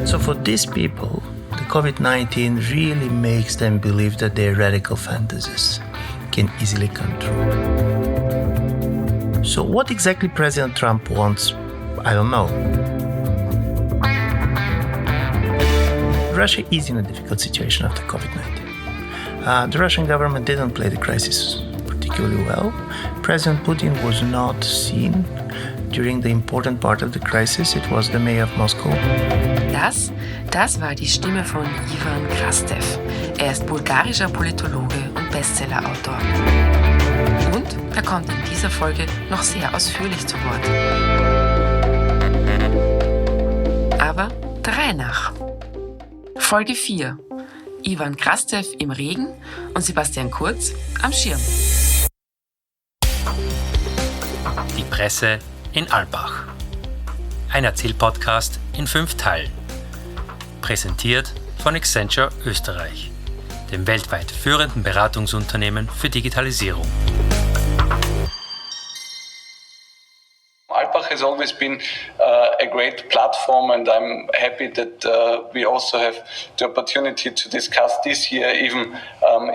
So for these people, the COVID-19 really makes them believe that their radical fantasies can easily come true. So what exactly President Trump wants, I don't know. Russia is in a difficult situation after COVID-19. The Russian government didn't play the crisis particularly well. President Putin was not seen during the important part of the crisis. It was the mayor of Moscow. Das war die Stimme von Ivan Krastev. Er ist bulgarischer Politologe und Bestsellerautor. Und er kommt in dieser Folge noch sehr ausführlich zu Wort. Aber der Reihe nach. Folge 4. Ivan Krastev im Regen und Sebastian Kurz am Schirm. Die Presse in Alpbach. Ein Erzählpodcast in 5 Teilen. Präsentiert von Accenture Österreich, dem weltweit führenden Beratungsunternehmen für Digitalisierung. Alpbach has always been a great platform, and I'm happy that we also have the opportunity to discuss this year, even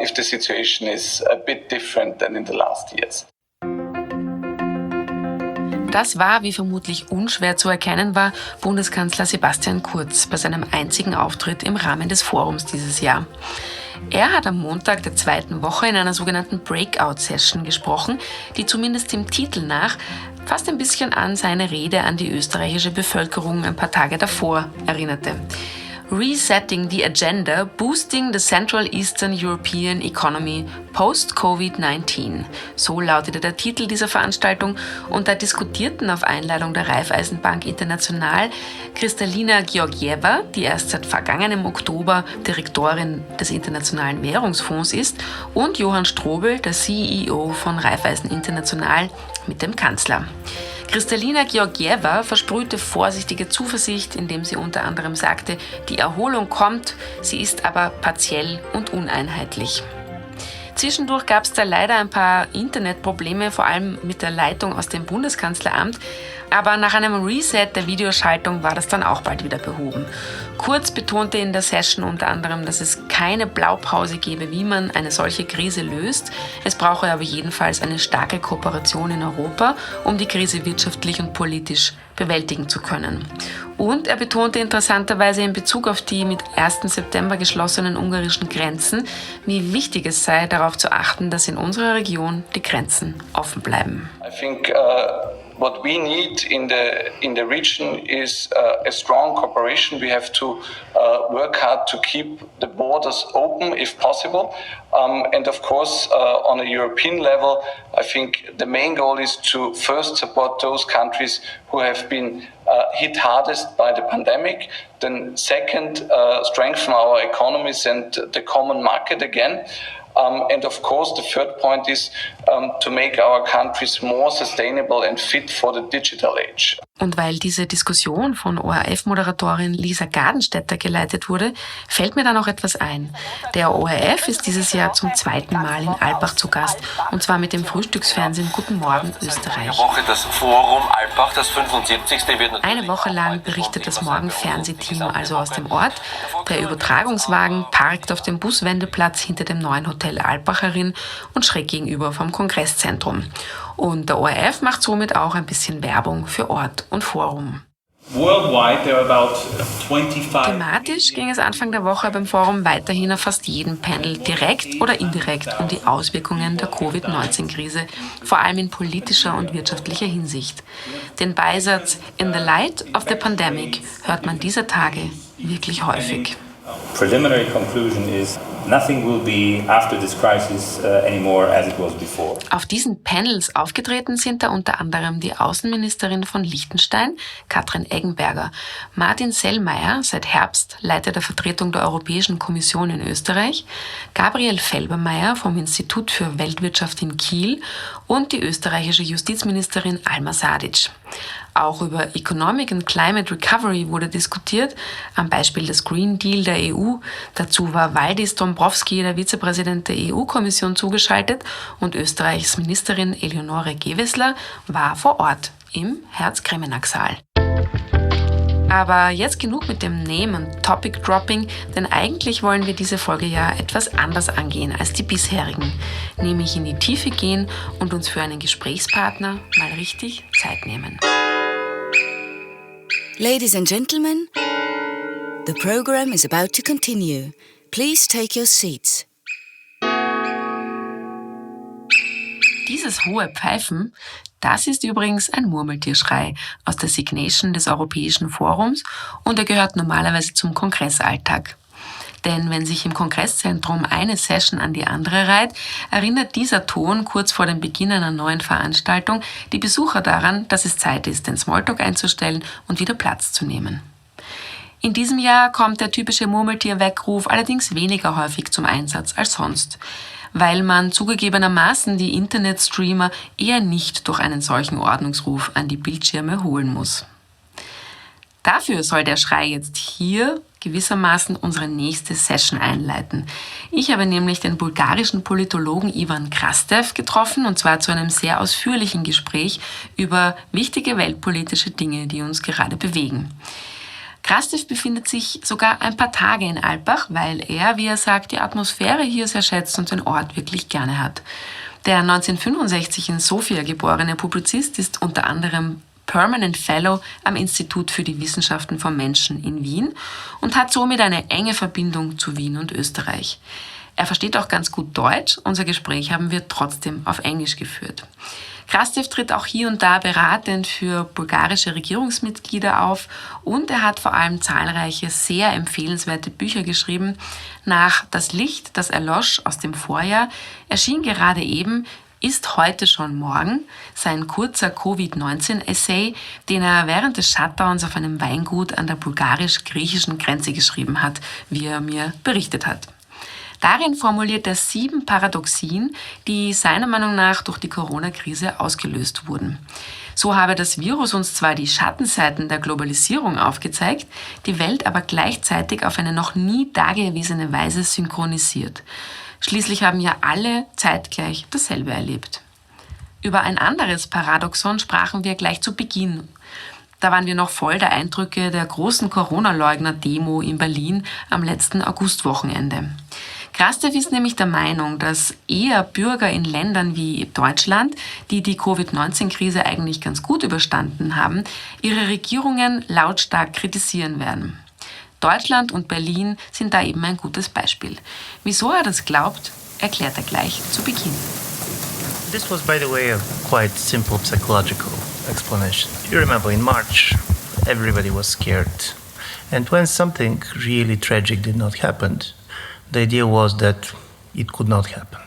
if the situation is a bit different than in the last years. Das war, wie vermutlich unschwer zu erkennen war, Bundeskanzler Sebastian Kurz bei seinem einzigen Auftritt im Rahmen des Forums dieses Jahr. Er hat am Montag der 2. Woche in einer sogenannten Breakout-Session gesprochen, die zumindest dem Titel nach fast ein bisschen an seine Rede an die österreichische Bevölkerung ein paar Tage davor erinnerte. Resetting the Agenda, Boosting the Central Eastern European Economy Post-Covid-19. So lautete der Titel dieser Veranstaltung und da diskutierten auf Einladung der Raiffeisenbank International Kristalina Georgieva, die erst seit vergangenem Oktober Direktorin des Internationalen Währungsfonds ist, und Johann Strobel, der CEO von Raiffeisen International, mit dem Kanzler. Kristalina Georgieva versprühte vorsichtige Zuversicht, indem sie unter anderem sagte, die Erholung kommt, sie ist aber partiell und uneinheitlich. Zwischendurch gab es da leider ein paar Internetprobleme, vor allem mit der Leitung aus dem Bundeskanzleramt, aber nach einem Reset der Videoschaltung war das dann auch bald wieder behoben. Kurz betonte in der Session unter anderem, dass es keine Blaupause gebe, wie man eine solche Krise löst. Es brauche aber jedenfalls eine starke Kooperation in Europa, um die Krise wirtschaftlich und politisch bewältigen zu können. Und er betonte interessanterweise in Bezug auf die mit 1. September geschlossenen ungarischen Grenzen, wie wichtig es sei, darauf zu achten, dass in unserer Region die Grenzen offen bleiben. What we need in the region is a strong cooperation. We have to work hard to keep the borders open if possible. And of course, on a European level, I think the main goal is to first support those countries who have been hit hardest by the pandemic. Then second, strengthen our economies and the common market again. And of course, the third point is to make our countries more sustainable and fit for the digital age. Und weil diese Diskussion von ORF-Moderatorin Lisa Gardenstädter geleitet wurde, fällt mir da noch etwas ein. Der ORF ist dieses Jahr zum 2. Mal in Alpbach zu Gast, und zwar mit dem Frühstücksfernsehen Guten Morgen Österreich. Das Forum Alpbach, das 75. wird Eine Woche lang berichtet das Morgen-Fernsehteam also aus dem Ort. Der Übertragungswagen parkt auf dem Buswendeplatz hinter dem neuen Hotel Alpbach herin und schräg gegenüber vom Kongresszentrum. Und der ORF macht somit auch ein bisschen Werbung für Ort und Forum. Thematisch ging es Anfang der Woche beim Forum weiterhin auf fast jedem Panel direkt oder indirekt um die Auswirkungen der Covid-19-Krise, vor allem in politischer und wirtschaftlicher Hinsicht. Den Beisatz "In the light of the pandemic" hört man dieser Tage wirklich häufig. Preliminary conclusion is nothing will be after this crisis anymore as it was before. Auf diesen Panels aufgetreten sind da unter anderem die Außenministerin von Liechtenstein, Katrin Eggenberger, Martin Sellmeier, seit Herbst Leiter der Vertretung der Europäischen Kommission in Österreich, Gabriel Felbermayr vom Institut für Weltwirtschaft in Kiel und die österreichische Justizministerin Alma Sadic. Auch über Economic and Climate Recovery wurde diskutiert, am Beispiel des Green Deal der EU. Dazu war Valdis Dombrovskis, der Vizepräsident der EU-Kommission, zugeschaltet und Österreichs Ministerin Eleonore Gewessler war vor Ort im Herz-Kremenack-Saal. Aber jetzt genug mit dem Name- und Topic-Dropping, denn eigentlich wollen wir diese Folge ja etwas anders angehen als die bisherigen, nämlich in die Tiefe gehen und uns für einen Gesprächspartner mal richtig Zeit nehmen. Ladies and gentlemen, the program is about to continue. Please take your seats. Dieses hohe Pfeifen, das ist übrigens ein Murmeltierschrei aus der Signation des Europäischen Forums und er gehört normalerweise zum Kongressalltag. Denn wenn sich im Kongresszentrum eine Session an die andere reiht, erinnert dieser Ton kurz vor dem Beginn einer neuen Veranstaltung die Besucher daran, dass es Zeit ist, den Smalltalk einzustellen und wieder Platz zu nehmen. In diesem Jahr kommt der typische Murmeltier-Weckruf allerdings weniger häufig zum Einsatz als sonst, weil man zugegebenermaßen die Internetstreamer eher nicht durch einen solchen Ordnungsruf an die Bildschirme holen muss. Dafür soll der Schrei jetzt hier gewissermaßen unsere nächste Session einleiten. Ich habe nämlich den bulgarischen Politologen Ivan Krastev getroffen und zwar zu einem sehr ausführlichen Gespräch über wichtige weltpolitische Dinge, die uns gerade bewegen. Krastev befindet sich sogar ein paar Tage in Alpbach, weil er, wie er sagt, die Atmosphäre hier sehr schätzt und den Ort wirklich gerne hat. Der 1965 in Sofia geborene Publizist ist unter anderem Permanent Fellow am Institut für die Wissenschaften vom Menschen in Wien und hat somit eine enge Verbindung zu Wien und Österreich. Er versteht auch ganz gut Deutsch, unser Gespräch haben wir trotzdem auf Englisch geführt. Krastev tritt auch hier und da beratend für bulgarische Regierungsmitglieder auf und er hat vor allem zahlreiche sehr empfehlenswerte Bücher geschrieben. Nach Das Licht, das erlosch aus dem Vorjahr erschien gerade eben Ist heute schon morgen, sein kurzer Covid-19-Essay, den er während des Shutdowns auf einem Weingut an der bulgarisch-griechischen Grenze geschrieben hat, wie er mir berichtet hat. Darin formuliert er 7 Paradoxien, die seiner Meinung nach durch die Corona-Krise ausgelöst wurden. So habe das Virus uns zwar die Schattenseiten der Globalisierung aufgezeigt, die Welt aber gleichzeitig auf eine noch nie dagewesene Weise synchronisiert. Schließlich haben ja alle zeitgleich dasselbe erlebt. Über ein anderes Paradoxon sprachen wir gleich zu Beginn. Da waren wir noch voll der Eindrücke der großen Corona-Leugner-Demo in Berlin am letzten Augustwochenende. Krastev ist nämlich der Meinung, dass eher Bürger in Ländern wie Deutschland, die die Covid-19-Krise eigentlich ganz gut überstanden haben, ihre Regierungen lautstark kritisieren werden. Deutschland und Berlin sind da eben ein gutes Beispiel. Wieso er das glaubt, erklärt er gleich zu Beginn. This was, by the way, a quite simple psychological explanation. You remember in March, everybody was scared. And when something really tragic did not happen, the idea was that it could not happen.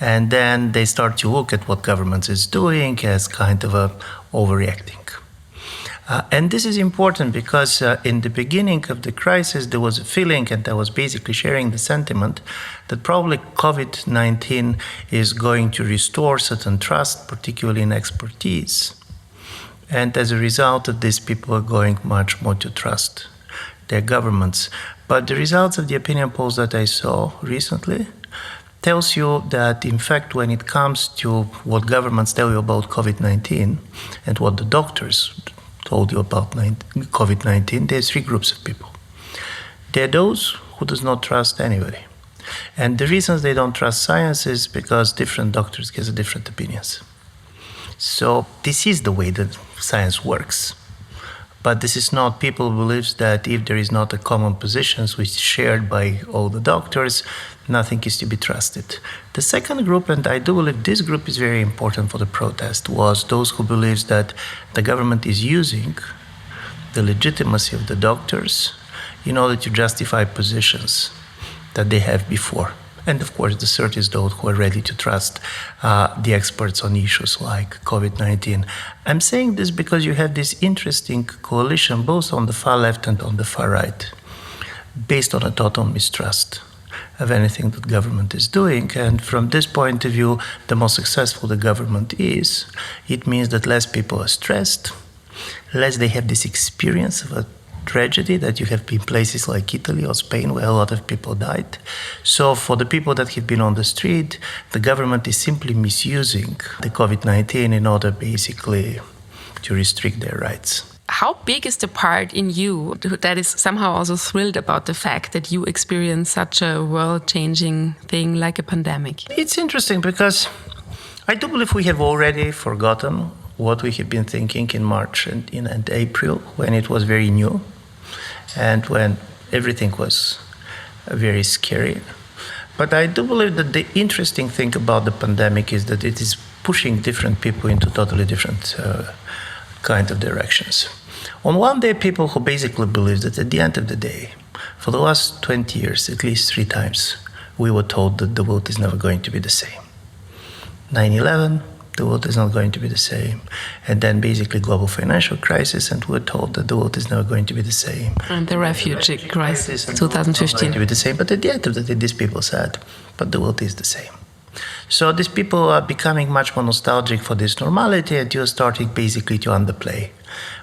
And then they start to look at what government is doing as kind of a overreacting. And this is important because in the beginning of the crisis, there was a feeling, and I was basically sharing the sentiment, that probably COVID-19 is going to restore certain trust, particularly in expertise. And as a result of this, people are going much more to trust their governments. But the results of the opinion polls that I saw recently tells you that, in fact, when it comes to what governments tell you about COVID-19 and what the doctors told you about COVID-19, there's 3 groups of people. There are those who does not trust anybody. And the reasons they don't trust science is because different doctors give different opinions. So this is the way that science works. But this is not people who believe that if there is not a common position which is shared by all the doctors, nothing is to be trusted. The second group, and I do believe this group is very important for the protest, was those who believe that the government is using the legitimacy of the doctors in order to justify positions that they have before. And of course, the third is those who are ready to trust the experts on issues like COVID-19. I'm saying this because you have this interesting coalition, both on the far left and on the far right, based on a total mistrust of anything that government is doing. And from this point of view, the more successful the government is, it means that less people are stressed, less they have this experience of a tragedy that you have in places like Italy or Spain where a lot of people died. So for the people that have been on the street, the government is simply misusing the COVID-19 in order basically to restrict their rights. How big is the part in you that is somehow also thrilled about the fact that you experience such a world-changing thing like a pandemic? It's interesting because I do believe we have already forgotten what we have been thinking in March and in April, when it was very new and when everything was very scary. But I do believe that the interesting thing about the pandemic is that it is pushing different people into totally different kind of directions. On one day, people who basically believe that at the end of the day, for the last 20 years, at least 3 times, we were told that the world is never going to be the same. 9/11, the world is not going to be the same. And then basically global financial crisis, and we're told that the world is never going to be the same. And the refugee crisis, and 2015. Going to be the same. But at the end of the day, these people said, but the world is the same. So these people are becoming much more nostalgic for this normality, and you're starting basically to underplay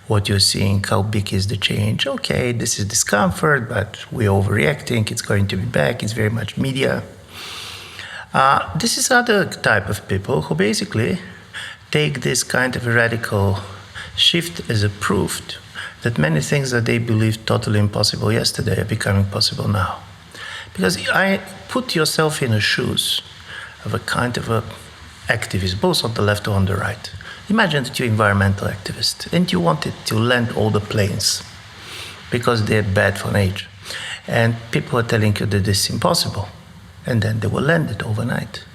what you're seeing, how big is the change. Okay, this is discomfort, but we're overreacting, it's going to be back, it's very much media. This is other type of people who basically take this kind of a radical shift as a proof that many things that they believed totally impossible yesterday are becoming possible now. Because I put yourself in the shoes of a kind of a activist, both on the left or on the right. Imagine that you're an environmental activist and you wanted to land all the planes because they're bad for nature. And people are telling you that this is impossible. And then they will land it overnight.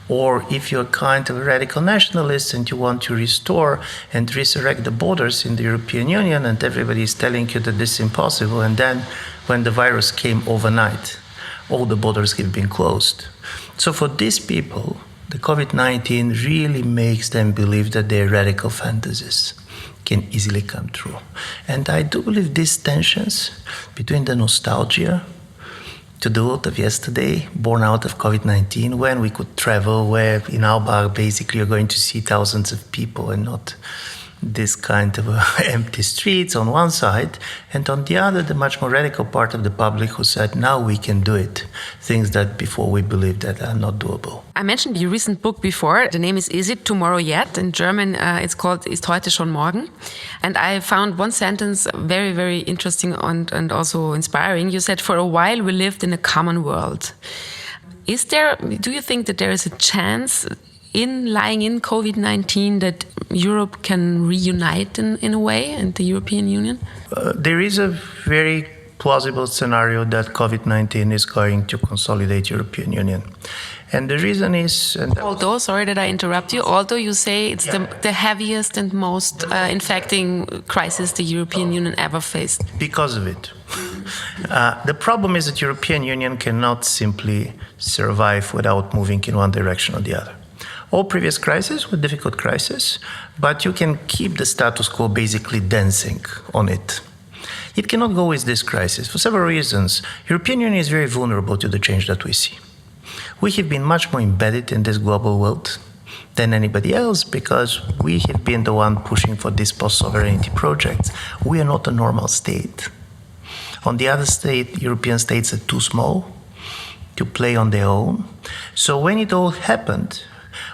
Or if you're kind of a radical nationalist and you want to restore and resurrect the borders in the European Union, and everybody is telling you that this is impossible, and then when the virus came overnight, all the borders have been closed. So for these people, the COVID-19 really makes them believe that their radical fantasies can easily come true. And I do believe these tensions between the nostalgia to the world of yesterday, born out of COVID-19, when we could travel, where in Alpbach basically you're going to see thousands of people and not this kind of empty streets on one side, and on the other, the much more radical part of the public who said, now we can do it, things that before we believed that are not doable. I mentioned your recent book before. The name is It Tomorrow Yet? In German, it's called Ist heute schon morgen? And I found one sentence very, very interesting and also inspiring. You said, for a while we lived in a common world. Do you think that there is a chance lying in COVID-19 that Europe can reunite in a way, and the European Union? There is a very plausible scenario that COVID-19 is going to consolidate European Union. And the reason is... Although, sorry that I interrupt you, although you say it's the heaviest and most infecting crisis the European Union ever faced. Because of it. The problem is that European Union cannot simply survive without moving in one direction or the other. All previous crises were difficult crises, but you can keep the status quo basically dancing on it. It cannot go with this crisis for several reasons. European Union is very vulnerable to the change that we see. We have been much more embedded in this global world than anybody else because we have been the one pushing for this post-sovereignty project. We are not a normal state. On the other state, European states are too small to play on their own. So when it all happened,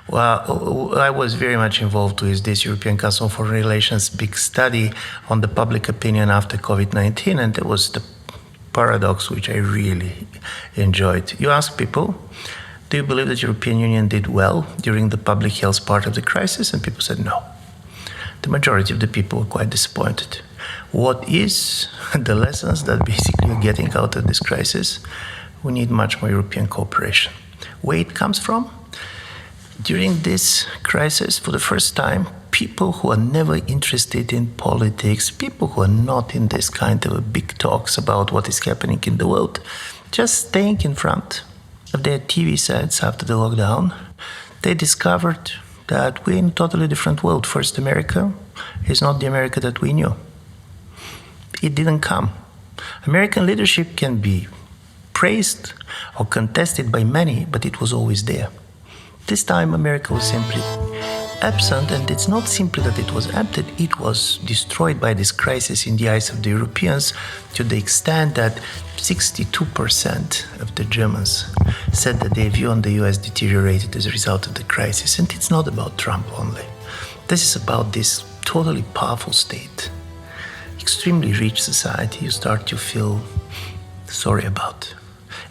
well, I was very much involved with this European Council on Foreign Relations big study on the public opinion after COVID-19, and there was the paradox which I really enjoyed. You ask people, do you believe that the European Union did well during the public health part of the crisis? And people said no. The majority of the people were quite disappointed. What is the lessons that basically are getting out of this crisis? We need much more European cooperation. Where it comes from? During this crisis, for the first time, people who are never interested in politics, people who are not in this kind of big talks about what is happening in the world, just staying in front of their TV sets after the lockdown, they discovered that we're in a totally different world. First, America is not the America that we knew. It didn't come. American leadership can be praised or contested by many, but it was always there. This time America was simply absent, and it's not simply that it was absent, it was destroyed by this crisis in the eyes of the Europeans to the extent that 62% of the Germans said that their view on the US deteriorated as a result of the crisis. And it's not about Trump only. This is about this totally powerful state extremely rich society you start to feel sorry about.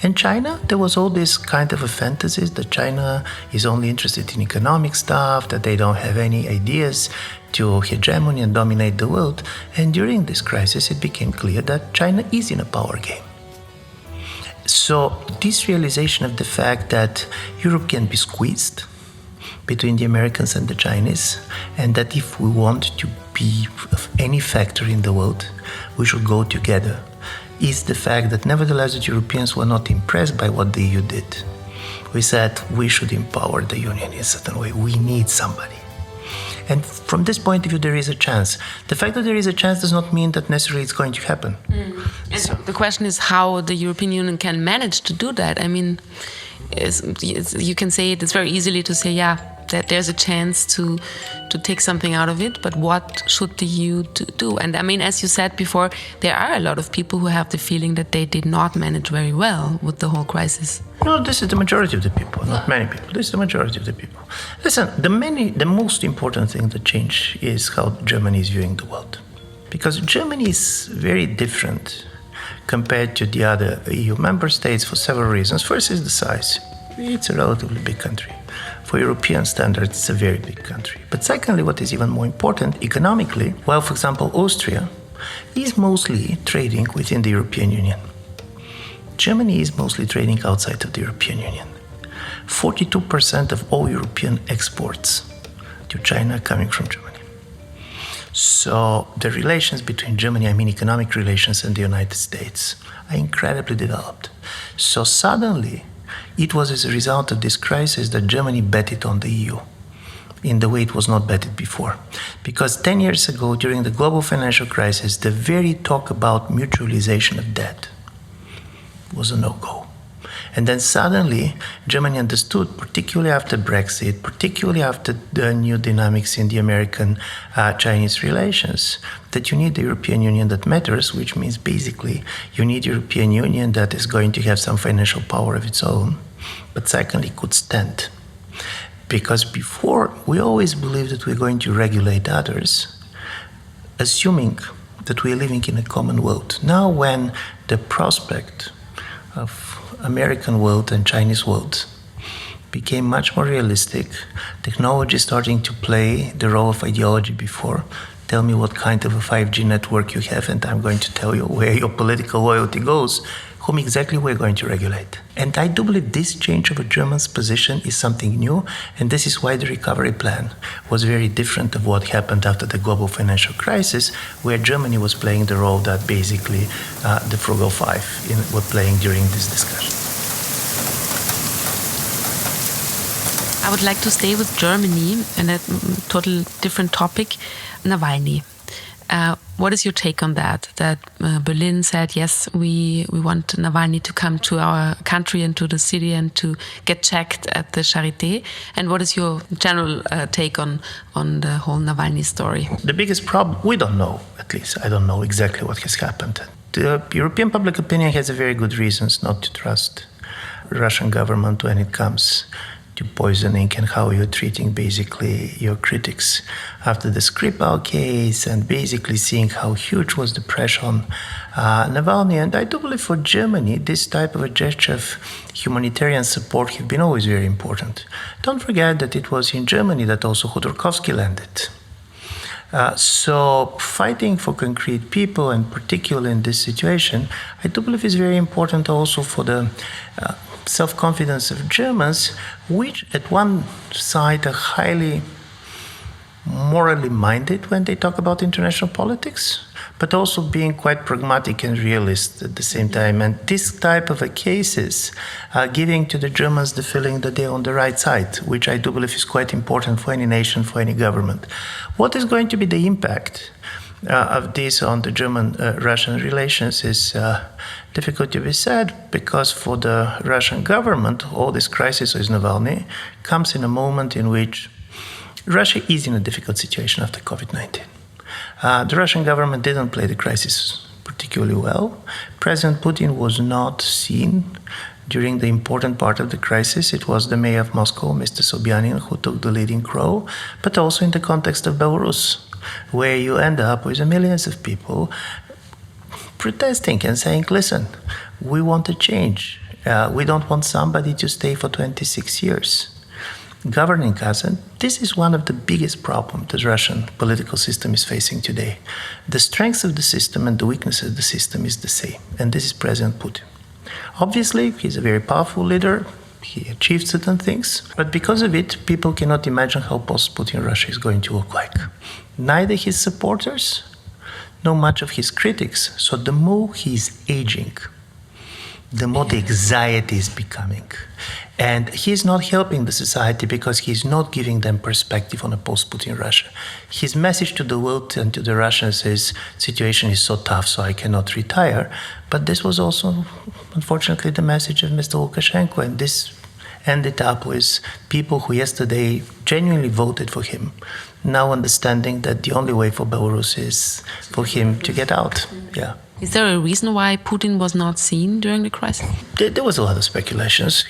In China, there was all this kind of a fantasies that China is only interested in economic stuff, that they don't have any ideas to hegemony and dominate the world. And during this crisis, it became clear that China is in a power game. So this realization of the fact that Europe can be squeezed between the Americans and the Chinese, and that if we want to be of any factor in the world, we should go together, is the fact that nevertheless the Europeans were not impressed by what the EU did. We said we should empower the Union in a certain way. We need somebody. And from this point of view, there is a chance. The fact that there is a chance does not mean that necessarily it's going to happen. And so the question is how the European Union can manage to do that. I mean, you can say it's very easily to say, yeah, that there's a chance to take something out of it, but what should the EU do? And I mean, as you said before, there are a lot of people who have the feeling that they did not manage very well with the whole crisis. No, this is the majority of the people, not many people. This is the majority of the people. Listen, the most important thing that changed is how Germany is viewing the world. Because Germany is very different compared to the other EU member states for several reasons. First is the size. It's a relatively big country. For European standards, it's a very big country. But secondly, what is even more important, economically, while, for example, Austria is mostly trading within the European Union, Germany is mostly trading outside of the European Union. 42% of all European exports to China are coming from Germany. So the relations between Germany, economic relations, and the United States are incredibly developed. So suddenly, it was as a result of this crisis that Germany betted on the EU in the way it was not betted before. Because 10 years ago, during the global financial crisis, the very talk about mutualization of debt was a no-go. And then suddenly, Germany understood, particularly after Brexit, particularly after the new dynamics in the American-Chinese relations, that you need the European Union that matters, which means basically you need European Union that is going to have some financial power of its own, but secondly could stand. Because before, we always believed that we're going to regulate others, assuming that we're living in a common world. Now when the prospect of American world and Chinese world became much more realistic, technology starting to play the role of ideology before. Tell me what kind of a 5G network you have, and I'm going to tell you where your political loyalty goes, whom exactly we're going to regulate. And I do believe this change of a German's position is something new, and this is why the recovery plan was very different of what happened after the global financial crisis, where Germany was playing the role that basically the Frugal Five were playing during this discussion. I would like to stay with Germany and a total different topic, Nawalny. What is your take on that? That Berlin said, yes, we want Nawalny to come to our country and to the city and to get checked at the Charité. And what is your general take on the whole Nawalny story? The biggest problem, we don't know, at least. I don't know exactly what has happened. The European public opinion has a very good reasons not to trust the Russian government when it comes to poisoning and how you're treating basically your critics after the Skripal case, and basically seeing how huge was the pressure on Navalny. And I do believe for Germany, this type of a gesture of humanitarian support have been always very important. Don't forget that it was in Germany that also Khodorkovsky landed. So fighting for concrete people, and particularly in this situation, I do believe is very important also for the self-confidence of Germans, which at one side are highly morally minded when they talk about international politics, but also being quite pragmatic and realist at the same time. And this type of cases are giving to the Germans the feeling that they're on the right side, which I do believe is quite important for any nation, for any government. What is going to be the impact of this on the German-Russian relations is difficult to be said, because for the Russian government, all this crisis with Navalny comes in a moment in which Russia is in a difficult situation after COVID-19. The Russian government didn't play the crisis particularly well. President Putin was not seen during the important part of the crisis. It was the mayor of Moscow, Mr. Sobyanin, who took the leading role, but also in the context of Belarus, where you end up with millions of people protesting and saying, listen, we want a change. We don't want somebody to stay for 26 years governing us. And this is one of the biggest problems the Russian political system is facing today. The strength of the system and the weakness of the system is the same. And this is President Putin. Obviously, he's a very powerful leader. He achieved certain things. But because of it, people cannot imagine how post-Putin Russia is going to look like. Neither his supporters nor much of his critics. So the more he's aging, the more the anxiety is becoming. And he's not helping the society because he's not giving them perspective on a post-Putin Russia. His message to the world and to the Russians is, situation is so tough, so I cannot retire. But this was also, unfortunately, the message of Mr. Lukashenko. And this ended up with people who yesterday genuinely voted for him, now understanding that the only way for Belarus is for him to get out. Yeah. Is there a reason why Putin was not seen during the crisis? There was a lot of speculations.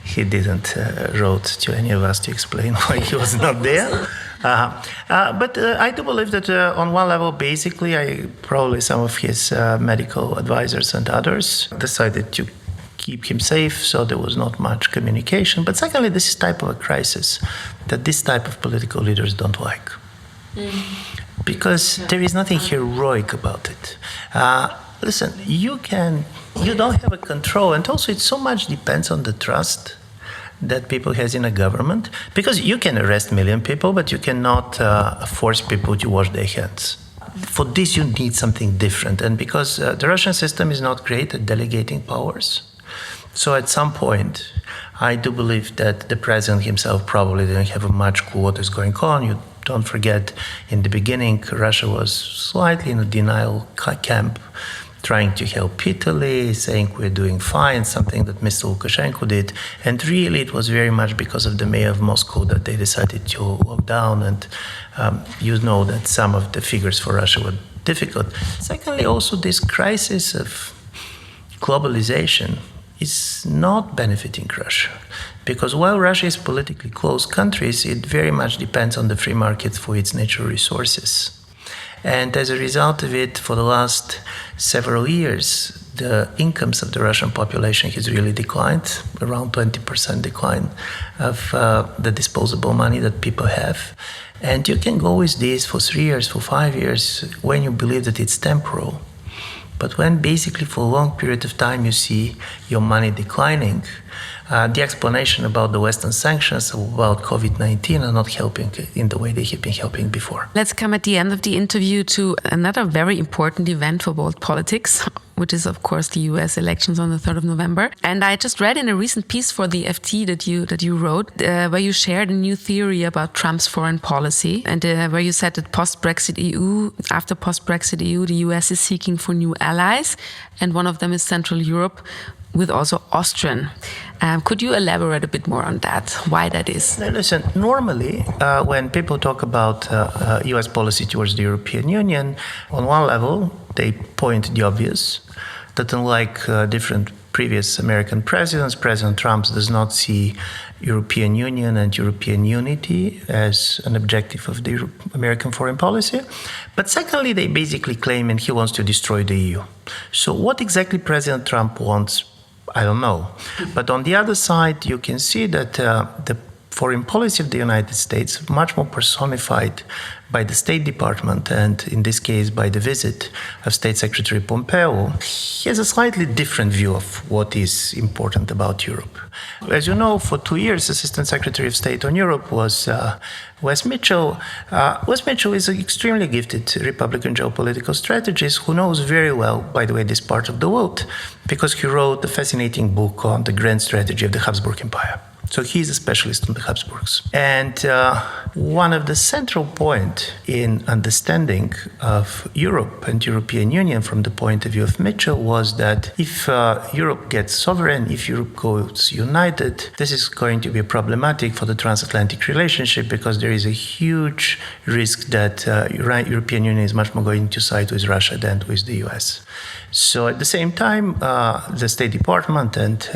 He didn't wrote to any of us to explain why he was not there. But I do believe that on one level, basically, probably some of his medical advisors and others decided to keep him safe, so there was not much communication. But secondly, this is type of a crisis that this type of political leaders don't like. Because there is nothing heroic about it. Listen, you don't have a control, and also it so much depends on the trust that people has in a government, because you can arrest 1 million people, but you cannot force people to wash their hands. For this, you need something different, and because the Russian system is not great at delegating powers, so at some point, I do believe that the president himself probably didn't have much clue what is going on. You don't forget, in the beginning, Russia was slightly in a denial camp, trying to help Italy, saying we're doing fine, something that Mr. Lukashenko did. And really, it was very much because of the mayor of Moscow that they decided to lock down. And you know that some of the figures for Russia were difficult. Secondly, also this crisis of globalization is not benefiting Russia. Because while Russia is politically closed countries, it very much depends on the free market for its natural resources. And as a result of it, for the last several years, the incomes of the Russian population has really declined, around 20% decline of the disposable money that people have. And you can go with this for 3 years, for 5 years, when you believe that it's temporal. But when basically for a long period of time you see your money declining, the explanation about the Western sanctions, about COVID-19 are not helping in the way they have been helping before. Let's come at the end of the interview to another very important event for world politics, which is, of course, the US elections on the 3rd of November. And I just read in a recent piece for the FT that you wrote, where you shared a new theory about Trump's foreign policy, and where you said that after post-Brexit EU, the US is seeking for new allies, and one of them is Central Europe, with also Austrian. Could you elaborate a bit more on that, why that is? Listen, normally when people talk about US policy towards the European Union, on one level, they point the obvious, that unlike different previous American presidents, President Trump does not see European Union and European unity as an objective of the American foreign policy. But secondly, they basically claim and he wants to destroy the EU. So what exactly President Trump wants, I don't know. But on the other side, you can see that the foreign policy of the United States, much more personified by the State Department, and in this case by the visit of State Secretary Pompeo, he has a slightly different view of what is important about Europe. As you know, for 2 years, Assistant Secretary of State on Europe was Wes Mitchell. Wes Mitchell is an extremely gifted Republican geopolitical strategist who knows very well, by the way, this part of the world, because he wrote a fascinating book on the grand strategy of the Habsburg Empire. So he's a specialist on the Habsburgs. And one of the central points in understanding of Europe and European Union from the point of view of Mitchell was that if Europe gets sovereign, if Europe goes united, this is going to be problematic for the transatlantic relationship because there is a huge risk that European Union is much more going to side with Russia than with the US. So at the same time, the State Department and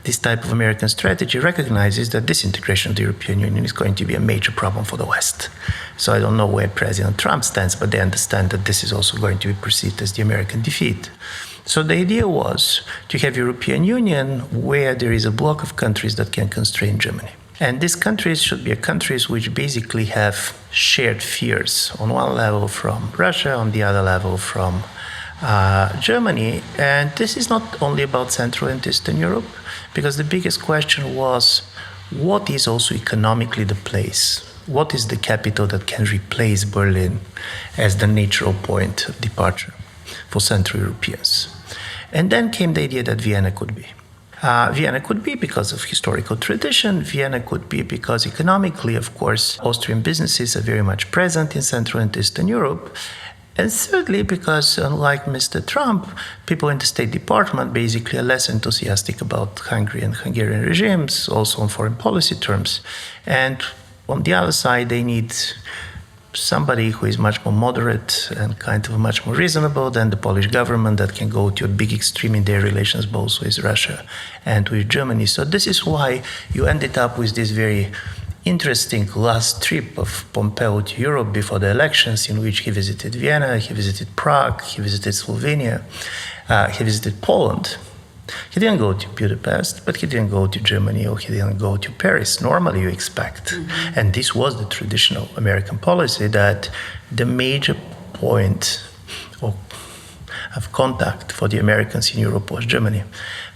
this type of American strategy recognizes that disintegration of the European Union is going to be a major problem for the West. So I don't know where President Trump stands, but they understand that this is also going to be perceived as the American defeat. So the idea was to have European Union where there is a bloc of countries that can constrain Germany. And these countries should be countries which basically have shared fears, on one level from Russia, on the other level from Germany. And this is not only about Central and Eastern Europe, because the biggest question was, what is also economically the place? What is the capital that can replace Berlin as the natural point of departure for Central Europeans? And then came the idea that Vienna could be. Vienna could be because of historical tradition. Vienna could be because economically, of course, Austrian businesses are very much present in Central and Eastern Europe. And thirdly, because unlike Mr. Trump, people in the State Department basically are less enthusiastic about Hungary and Hungarian regimes, also on foreign policy terms. And on the other side, they need somebody who is much more moderate and kind of much more reasonable than the Polish government that can go to a big extreme in their relations both with Russia and with Germany. So this is why you ended up with this very interesting last trip of Pompeo to Europe before the elections, in which he visited Vienna, he visited Prague, he visited Slovenia, he visited Poland. He didn't go to Budapest, but he didn't go to Germany, or he didn't go to Paris. Normally you expect. Mm-hmm. And this was the traditional American policy, that the major point of contact for the Americans in Europe was Germany.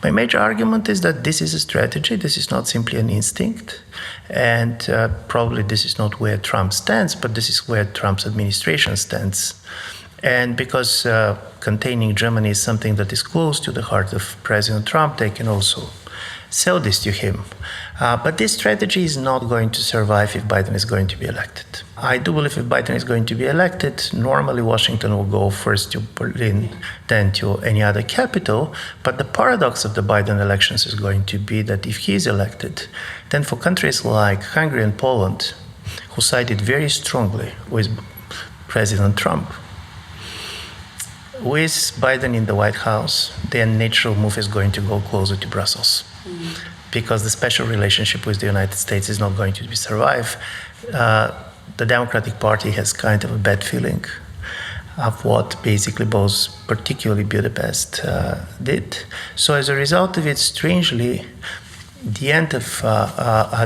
My major argument is that this is a strategy, this is not simply an instinct, and probably this is not where Trump stands, but this is where Trump's administration stands. And because containing Germany is something that is close to the heart of President Trump, they can also sell this to him. But this strategy is not going to survive if Biden is going to be elected. I do believe if Biden is going to be elected, normally Washington will go first to Berlin, then to any other capital. But the paradox of the Biden elections is going to be that if he is elected, then for countries like Hungary and Poland, who sided very strongly with President Trump, with Biden in the White House, their natural move is going to go closer to Brussels. Mm-hmm. Because the special relationship with the United States is not going to survive. The Democratic Party has kind of a bad feeling of what basically both, particularly Budapest, did. So as a result of it, strangely, the end of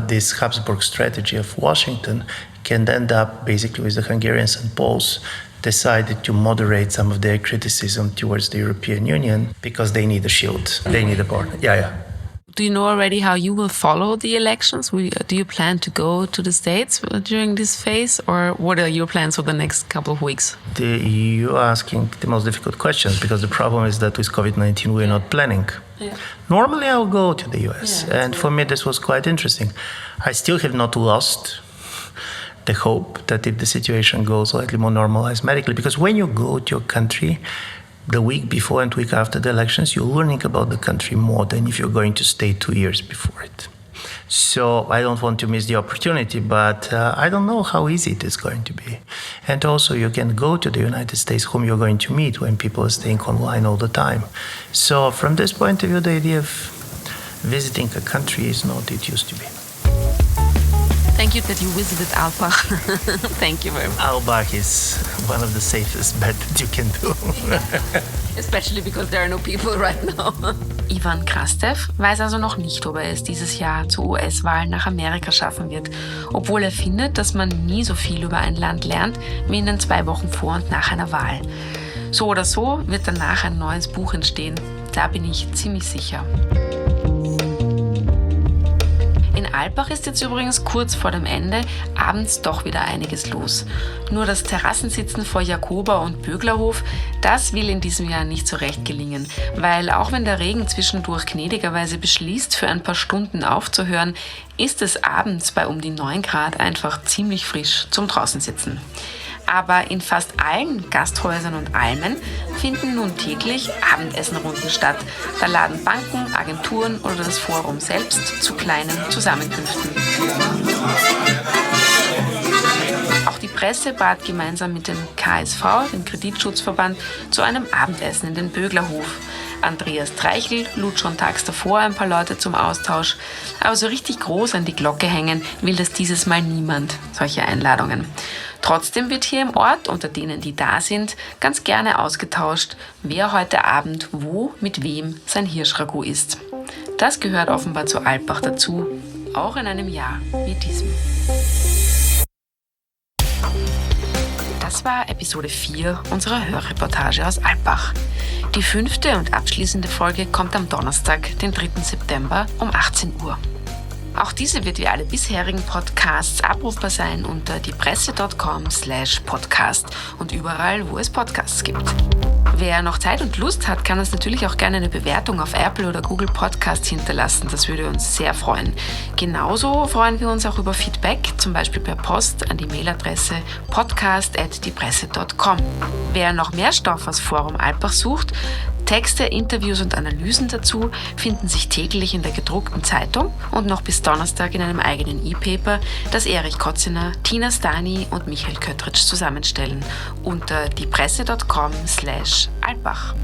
this Habsburg strategy of Washington can end up basically with the Hungarians and Poles decided to moderate some of their criticism towards the European Union because they need a shield, they need a partner. Yeah. Do you know already how you will follow the elections? Do you plan to go to the States during this phase, or what are your plans for the next couple of weeks? You're asking the most difficult questions, because the problem is that with COVID-19 we're not planning. Yeah. Normally I'll go to the US, and for me this was quite interesting. I still have not lost the hope that if the situation goes slightly more normalized medically, because when you go to a country the week before and week after the elections, you're learning about the country more than if you're going to stay 2 years before it. So I don't want to miss the opportunity, but I don't know how easy it is going to be. And also you can go to the United States, whom you're going to meet when people are staying online all the time. So from this point of view, the idea of visiting a country is not what it used to be. Thank you that you visited Alpbach. Thank you very much. Alpbach is one of the safest bets that you can do. Especially because there are no people right now. Ivan Krastev weiß also noch nicht, ob er es dieses Jahr zur US-Wahl nach Amerika schaffen wird, obwohl er findet, dass man nie so viel über ein Land lernt wie in den 2 Wochen vor und nach einer Wahl. So oder so wird danach ein neues Buch entstehen. Da bin ich ziemlich sicher. In Alpbach ist jetzt übrigens kurz vor dem Ende abends doch wieder einiges los. Nur das Terrassensitzen vor Jakoba- und Böglerhof, das will in diesem Jahr nicht so recht gelingen, weil auch wenn der Regen zwischendurch gnädigerweise beschließt, für ein paar Stunden aufzuhören, ist es abends bei um die 9 Grad einfach ziemlich frisch zum Draußensitzen. Aber in fast allen Gasthäusern und Almen finden nun täglich Abendessenrunden statt. Da laden Banken, Agenturen oder das Forum selbst zu kleinen Zusammenkünften. Auch die Presse bat gemeinsam mit dem KSV, dem Kreditschutzverband, zu einem Abendessen in den Böglerhof. Andreas Treichel lud schon tags davor ein paar Leute zum Austausch, aber so richtig groß an die Glocke hängen will das dieses Mal niemand, solche Einladungen. Trotzdem wird hier im Ort, unter denen, die da sind, ganz gerne ausgetauscht, wer heute Abend wo mit wem sein Hirschragout isst. Das gehört offenbar zu Alpbach dazu, auch in einem Jahr wie diesem. Das war Episode 4 unserer Hörreportage aus Alpbach. Die 5. und abschließende Folge kommt am Donnerstag, den 3. September um 18 Uhr. Auch diese wird wie alle bisherigen Podcasts abrufbar sein unter diepresse.com/podcast und überall, wo es Podcasts gibt. Wer noch Zeit und Lust hat, kann uns natürlich auch gerne eine Bewertung auf Apple oder Google Podcasts hinterlassen. Das würde uns sehr freuen. Genauso freuen wir uns auch über Feedback, zum Beispiel per Post an die Mailadresse podcast@diepresse.com. Wer noch mehr Stoff aus Forum Alpbach sucht, Texte, Interviews und Analysen dazu finden sich täglich in der gedruckten Zeitung und noch bis Donnerstag in einem eigenen E-Paper, das Erich Kotziner, Tina Stani und Michael Köttritsch zusammenstellen unter diepresse.com/Alpbach.